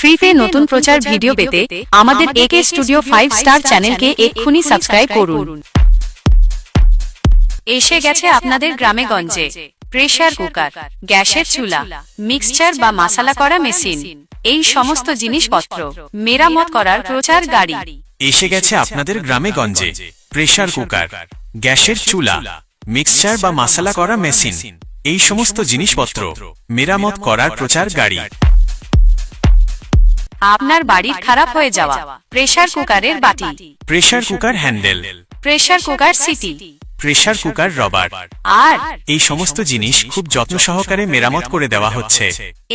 ফ্রিতে নতুন প্রচার ভিডিও পেতে আমাদের একে স্টুডিও 5 স্টার চ্যানেলকে এক্ষুনি সাবস্ক্রাইব করুন। এসে গেছে আপনাদের গ্রামে গঞ্জে প্রেসার কুকার, গ্যাসের চুলা, মিক্সচার বা মশলা করা মেশিন, এই সমস্ত জিনিসপত্র মেরামত করার প্রচার গাড়ি। এসে গেছে আপনাদের গ্রামে গঞ্জে প্রেসার কুকার, গ্যাসের চুলা, মিক্সচার বা মশলা করা মেশিন, এই সমস্ত জিনিসপত্র মেরামত করার প্রচার গাড়ি। আপনার বাড়ির খারাপ হয়ে যাওয়া প্রেসার কুকারের বাটি, pressure cooker handle, pressure cooker সিটি, প্রেসার কুকার রবার, আর এই সমস্ত জিনিস খুব যত্ন সহকারে মেরামত করে দেওয়া হচ্ছে।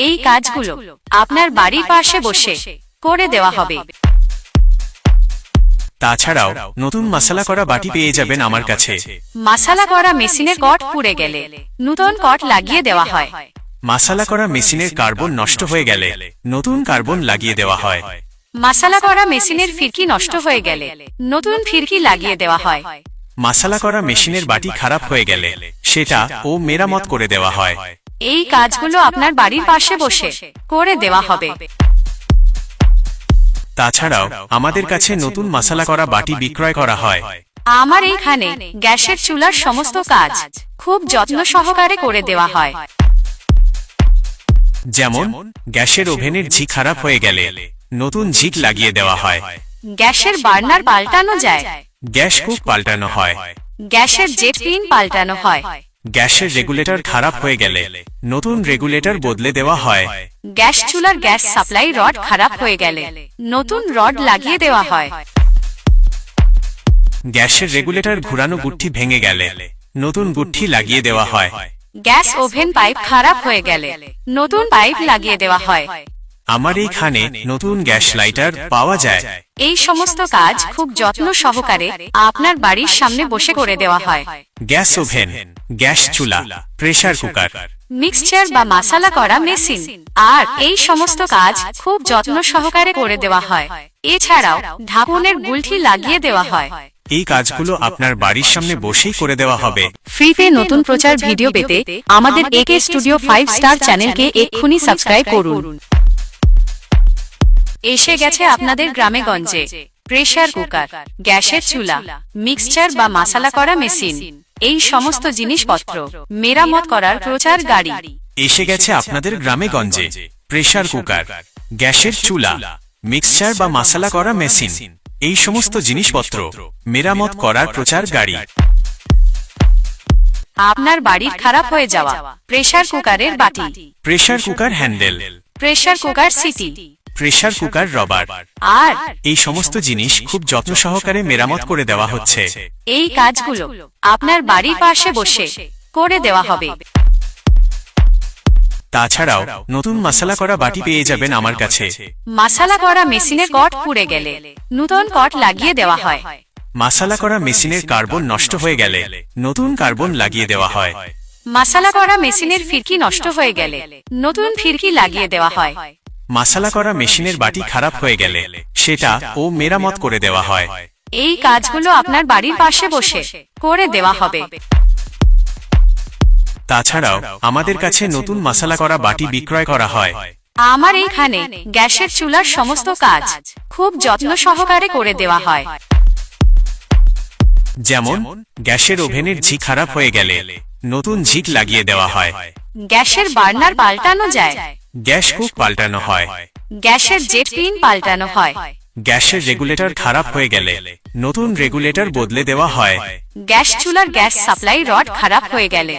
এই কাজগুলো আপনার বাড়ির পাশে বসে করে দেওয়া হবে। তাছাড়াও নতুন মশলা করা বাটি পেয়ে যাবেন আমার কাছে। মশলা করা মেশিনের কট পুড়ে গেলে নতুন কট লাগিয়ে দেওয়া হয়। মশলা করা মেশিনের কার্বন নষ্ট হয়ে গেলে নতুন কার্বন লাগিয়ে দেওয়া হয়। মশলা করা মেশিনের ফিরকি নষ্ট হয়ে গেলে নতুন ফিরকি লাগিয়ে দেওয়া হয়। মশলা করা মেশিনের বাটি খারাপ হয়ে গেলে সেটা ও মেরামত করে দেওয়া হয়। এই কাজগুলো আপনার বাড়ির পাশে বসে করে দেওয়া হবে। তাছাড়াও আমাদের কাছে নতুন মশলা করা বাটি বিক্রয় করা হয়। আমার এইখানে গ্যাসের চুলার সমস্ত কাজ খুব যত্ন সহকারে করে দেওয়া হয়। যেমন গ্যাসের ওভেনের ঝিক খারাপ হয়ে গেলে নতুন ঝিক লাগিয়ে দেওয়া হয়। গ্যাসের বার্নার পাল্টানো যায়, গ্যাস কুক পাল্টানো হয়। গ্যাসের জেট পিন পাল্টানো হয়। গ্যাসের রেগুলেটর খারাপ হয়ে গেলে নতুন রেগুলেটর বদলে দেওয়া হয়। গ্যাস চুলার গ্যাস সাপ্লাই রড খারাপ হয়ে গেলে নতুন রড লাগিয়ে দেওয়া হয়। গ্যাসের রেগুলেটর ঘুরানো গুঠি ভেঙে গেলে নতুন গুঠি লাগিয়ে দেওয়া হয়। গ্যাস ওভেন পাইপ খারাপ হয়ে গেলে নতুন পাইপ লাগিয়ে দেওয়া হয়। আমার এইখানে নতুন গ্যাস লাইটার পাওয়া যায়। এই সমস্ত কাজ খুব যত্ন সহকারে আপনার বাড়ির সামনে বসে করে দেওয়া হয়। গ্যাস ওভেন, গ্যাস চুলা, প্রেসার কুকার, মিক্সচার বা মশলা করা মেশিন, আর এই সমস্ত কাজ খুব যত্ন সহকারে করে দেওয়া হয়। এছাড়াও ঢাকনের গুলঠি লাগিয়ে দেওয়া হয়। এই কাজগুলো আপনার বাড়ির সামনে বসেই করে দেওয়া হবে। ফ্রিতে নতুন প্রচার ভিডিও পেতে আমাদের একে স্টুডিও 5 স্টার চ্যানেলকে এক্ষুনি সাবস্ক্রাইব করুন। এসে গেছে আপনাদের গ্রামে গঞ্জে প্রেসার কুকার, গ্যাসের চুলা, মিক্সচার বা মশলা করা মেশিন, এই সমস্ত জিনিসপত্র মেরামত করার প্রচার গাড়ি। এসে গেছে আপনাদের গ্রামে গঞ্জে প্রেসার কুকার, গ্যাসের চুলা, মিক্সচার বা মশলা করা মেশিন, এই সমস্ত জিনিসপত্র মেরামত করার প্রচার গাড়ি। আপনার বাড়ির খারাপ হয়ে যাওয়া প্রেসার কুকারের বাটি, pressure cooker handle, pressure cooker সিটি, প্রেসার কুকার রবার, আর এই সমস্ত জিনিস খুব যত্ন সহকারে মেরামত করে দেওয়া হচ্ছে। এই কাজগুলো আপনার বাড়ির পাশে বসে করে দেওয়া হবে। তাছাড়াও নতুন মশলা করা বাটি পেয়ে যাবেন আমার কাছে। মশলা করা মেশিনের কট পুড়ে গেলে নতুন কট লাগিয়ে দেওয়া হয়। মশলা করা মেশিনের কার্বন নষ্ট হয়ে গেলে নতুন কার্বন লাগিয়ে দেওয়া হয়। মশলা করা মেশিনের ফিরকি নষ্ট হয়ে গেলে নতুন ফিরকি লাগিয়ে দেওয়া হয়। মশলা করা মেশিনের বাটি খারাপ হয়ে গেলে সেটা ও মেরামত করে দেওয়া হয়। এই কাজগুলো আপনার বাড়ির পাশে বসে করে দেওয়া হবে। তাছাড়াও আমাদের কাছে নতুন মশলা করা বাটি বিক্রয় করা হয়। আমার এইখানে গ্যাসের চুলার সমস্ত কাজ খুব যত্ন সহকারে করে দেওয়া হয়। যেমন গ্যাসের ওভেনের ঝিক খারাপ হয়ে গেলে নতুন ঝিক লাগিয়ে দেওয়া হয়। গ্যাসের বার্নার পাল্টানো যায়, গ্যাস কুক পাল্টানো হয়। গ্যাসের জেট পিন পাল্টানো হয়। গ্যাসের রেগুলেটর খারাপ হয়ে গেলে নতুন রেগুলেটর বদলে দেওয়া হয়। গ্যাস চুলার গ্যাস সাপ্লাই রড খারাপ হয়ে গেলে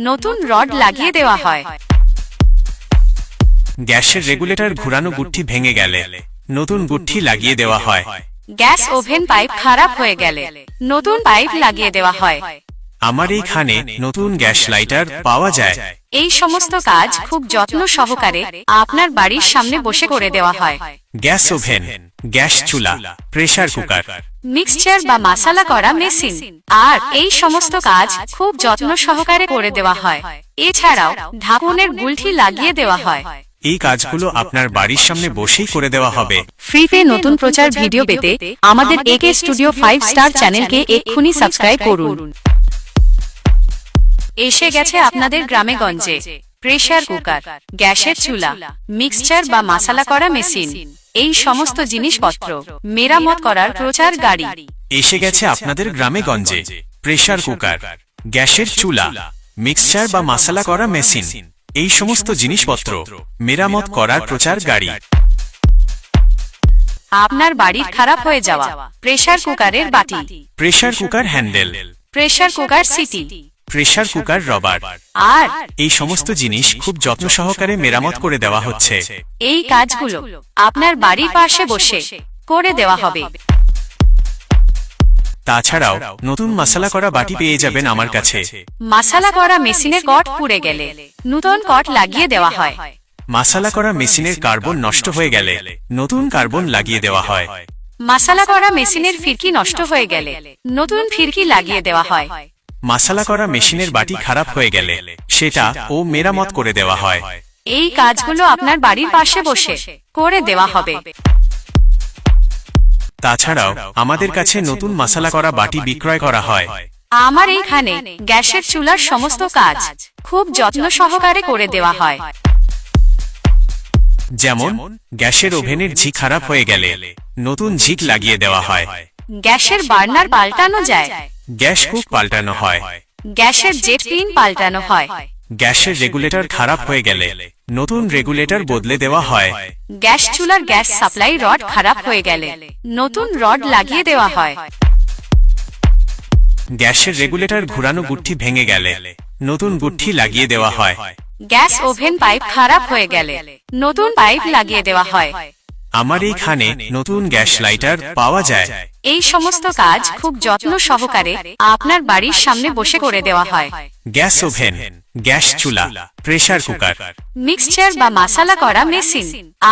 নতুন রড লাগিয়ে দেওয়া হয়। গ্যাসের রেগুলেটর ঘুরানো গুঠি ভেঙে গেলে নতুন গুঠি লাগিয়ে দেওয়া হয়। গ্যাস ওভেন পাইপ খারাপ হয়ে গেলে নতুন পাইপ লাগিয়ে দেওয়া হয়। আমার এইখানে নতুন গ্যাস লাইটার পাওয়া যায়। এই সমস্ত কাজ খুব যত্ন সহকারে আপনার বাড়ির সামনে বসে করে দেওয়া হয়। গ্যাস ওভেন, গ্যাস চুলা, প্রেসার কুকার, মিক্সচার বা মশলা করা মেশিন, আর এই সমস্ত কাজ খুব যত্ন সহকারে করে দেওয়া হয়। এছাড়াও ঢাকনের গুলঠি লাগিয়ে দেওয়া হয়। এই কাজগুলো আপনার বাড়ির সামনে বসেই করে দেওয়া হবে। ফ্রিতে নতুন প্রচার ভিডিও পেতে আমাদের একে স্টুডিও 5 স্টার চ্যানেলকে এক্ষুনি সাবস্ক্রাইব করুন। এসে গেছে আপনাদের গ্রামে গঞ্জে প্রেসার কুকার, গ্যাসের চুলা, মিক্সচার বা মশলা করা মেশিন, এই সমস্ত জিনিসপত্র মেরামত করার প্রচার গাড়ি এসে গেছে আপনাদের গ্রামে গঞ্জে। প্রেসার কুকার, গ্যাসের চুলা, মিক্সচার বা মশলা করা মেশিন, এই সমস্ত জিনিসপত্র মেরামত করার প্রচার গাড়ি। আপনার বাড়ির খারাপ হয়ে যাওয়া প্রেসার কুকারের বাটি, pressure cooker handle, pressure cooker সিটি, প্রেসার কুকার রবার, আর এই সমস্ত জিনিস খুব যত্ন সহকারে মেরামত করে দেওয়া হচ্ছে। এই কাজগুলো আপনার বাড়ির পাশে বসে করে দেওয়া হবে। তাছাড়াও নতুন মশলা করা বাটি পেয়ে যাবেন আমার কাছে। মশলা করা মেশিনের কট পুড়ে গেলে নতুন কট লাগিয়ে দেওয়া হয়। মশলা করা মেশিনের কার্বন নষ্ট হয়ে গেলে নতুন কার্বন লাগিয়ে দেওয়া হয়। মশলা করা মেশিনের ফিরকি নষ্ট হয়ে গেলে নতুন ফিরকি লাগিয়ে দেওয়া হয়। মশলা করা মেশিনের বাটি খারাপ হয়ে গেলে সেটা ও মেরামত করে দেওয়া হয়। এই কাজগুলো আপনার বাড়ির পাশে বসে করে দেওয়া হবে। তাছাড়াও আমাদের কাছে নতুন মশলা করা বাটি বিক্রয় করা হয়। আমার এইখানে গ্যাসের চুলার সমস্ত কাজ খুব যত্ন সহকারে করে দেওয়া হয়। যেমন গ্যাসের ওভেনের ঝিক খারাপ হয়ে গেলে নতুন ঝিক লাগিয়ে দেওয়া হয়। গ্যাসের বার্নার পাল্টানো যায়, গ্যাস কুক পাল্টানো হয়। গ্যাসের জেট পিন পাল্টানো হয়। গ্যাসের রেগুলেটর খারাপ হয়ে গেলে নতুন রেগুলেটর বদলে দেওয়া হয়। গ্যাস চুলার গ্যাস সাপ্লাই রড খারাপ হয়ে গেলে নতুন রড লাগিয়ে দেওয়া হয়। গ্যাসের রেগুলেটর ঘুরানো গুঠি ভেঙে গেলে নতুন গুঠি লাগিয়ে দেওয়া হয়। গ্যাস ওভেন পাইপ খারাপ হয়ে গেলে নতুন পাইপ লাগিয়ে দেওয়া হয়। আমার এইখানে নতুন গ্যাস লাইটার পাওয়া যায়। এই সমস্ত কাজ খুব যত্ন সহকারে আপনার বাড়ির সামনে বসে করে দেওয়া হয়। গ্যাস ওভেন, গ্যাস চুলা, প্রেসার কুকার, মিক্সচার বা মশলা করা মেশিন,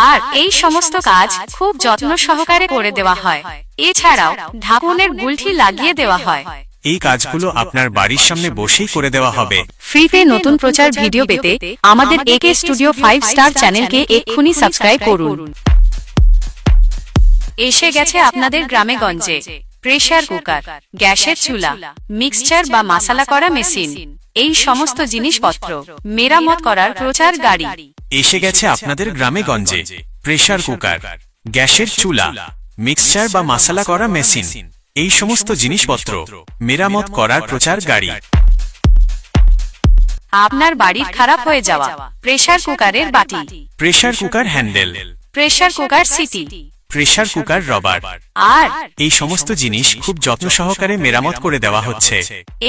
আর এই সমস্ত কাজ খুব যত্ন সহকারে করে দেওয়া হয়। এছাড়াও ঢাকনের গুলঠি লাগিয়ে দেওয়া হয়। এই কাজগুলো আপনার বাড়ির সামনে বসেই করে দেওয়া হবে। ফ্রিতে নতুন প্রচার ভিডিও পেতে আমাদের একে স্টুডিও 5 স্টার চ্যানেলকে এক্ষুনি সাবস্ক্রাইব করুন। এসে গেছে আপনাদের গ্রামে গঞ্জে প্রেসার কুকার, গ্যাসের চুলা, মিক্সচার বা মশলা করা মেশিন, এই সমস্ত জিনিসপত্র মেরামত করার প্রচার গাড়ি এসে গেছে আপনাদের গ্রামে গঞ্জে। প্রেসার কুকার, গ্যাসের চুলা, মিক্সচার বা মশলা করা মেশিন, এই সমস্ত জিনিসপত্র মেরামত করার প্রচার গাড়ি। আপনার বাড়ির খারাপ হয়ে যাওয়া প্রেসার কুকারের বাটি, pressure cooker handle, pressure cooker সিটি, প্রেসার কুকার রবার, আর এই সমস্ত জিনিস খুব যত্ন সহকারে মেরামত করে দেওয়া হচ্ছে।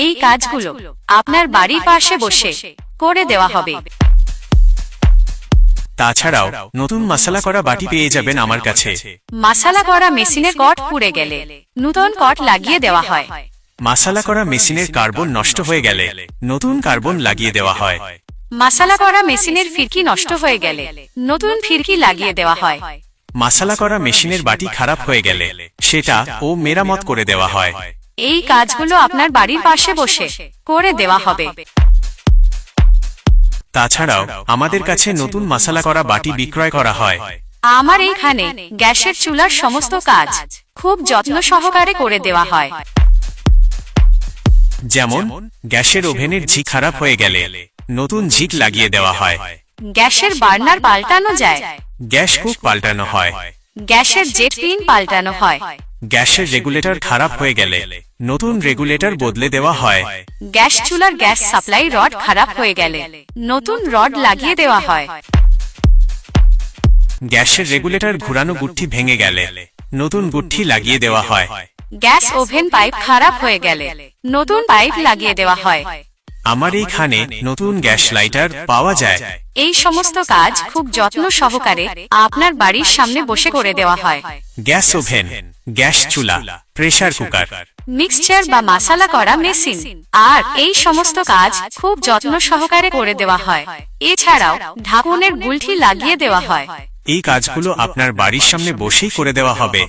এই কাজগুলো আপনার বাড়ির পাশে বসে করে দেওয়া হবে। তাছাড়াও নতুন মশলা করা বাটি পেয়ে যাবেন আমার কাছে। মশলা করা মেশিনের কট পুড়ে গেলে নতুন কট লাগিয়ে দেওয়া হয়। মশলা করা মেশিনের কার্বন নষ্ট হয়ে গেলে নতুন কার্বন লাগিয়ে দেওয়া হয়। মশলা করা মেশিনের ফিরকি নষ্ট হয়ে গেলে নতুন ফিরকি লাগিয়ে দেওয়া হয়। মশলা করা মেশিনের বাটি খারাপ হয়ে গেলে সেটা ও মেরামত করে দেওয়া হয়। এই কাজগুলো আপনার বাড়ির পাশে বসে করে দেওয়া হবে। তাছাড়াও আমাদের কাছে নতুন মশলা করা বাটি বিক্রয় করা হয়। আমার এইখানে গ্যাসের চুলার সমস্ত কাজ খুব যত্ন সহকারে করে দেওয়া হয়। যেমন গ্যাসের ওভেনের ঝিক খারাপ হয়ে গেলে নতুন ঝিক লাগিয়ে দেওয়া হয়। গ্যাসের বার্নার পাল্টানো যায়, গ্যাস কুক পাল্টানো হয়। গ্যাসের জেট পিন পাল্টানো হয়। গ্যাসের রেগুলেটর খারাপ হয়ে গেলে নতুন রেগুলেটর বদলে দেওয়া হয়। গ্যাস চুলার গ্যাস সাপ্লাই রড খারাপ হয়ে গেলে নতুন রড লাগিয়ে দেওয়া হয়। গ্যাসের রেগুলেটর ঘুরানো গুঠি ভেঙে গেলে নতুন গুঠি লাগিয়ে দেওয়া হয়। গ্যাস ওভেন পাইপ খারাপ হয়ে গেলে নতুন পাইপ লাগিয়ে দেওয়া হয়। আমার এইখানে নতুন গ্যাস লাইটার পাওয়া যায়। এই সমস্ত কাজ খুব যত্ন সহকারে আপনার বাড়ির সামনে বসে করে দেওয়া হয়। গ্যাস ওভেন, গ্যাস চুলা, প্রেসার কুকার, মিক্সচার বা মশলা করা মেশিন, আর এই সমস্ত কাজ খুব যত্ন সহকারে করে দেওয়া হয়। এছাড়াও ঢাকনের গুলঠি লাগিয়ে দেওয়া হয়। এই কাজগুলো আপনার বাড়ির সামনে বসেই করে দেওয়া হবে।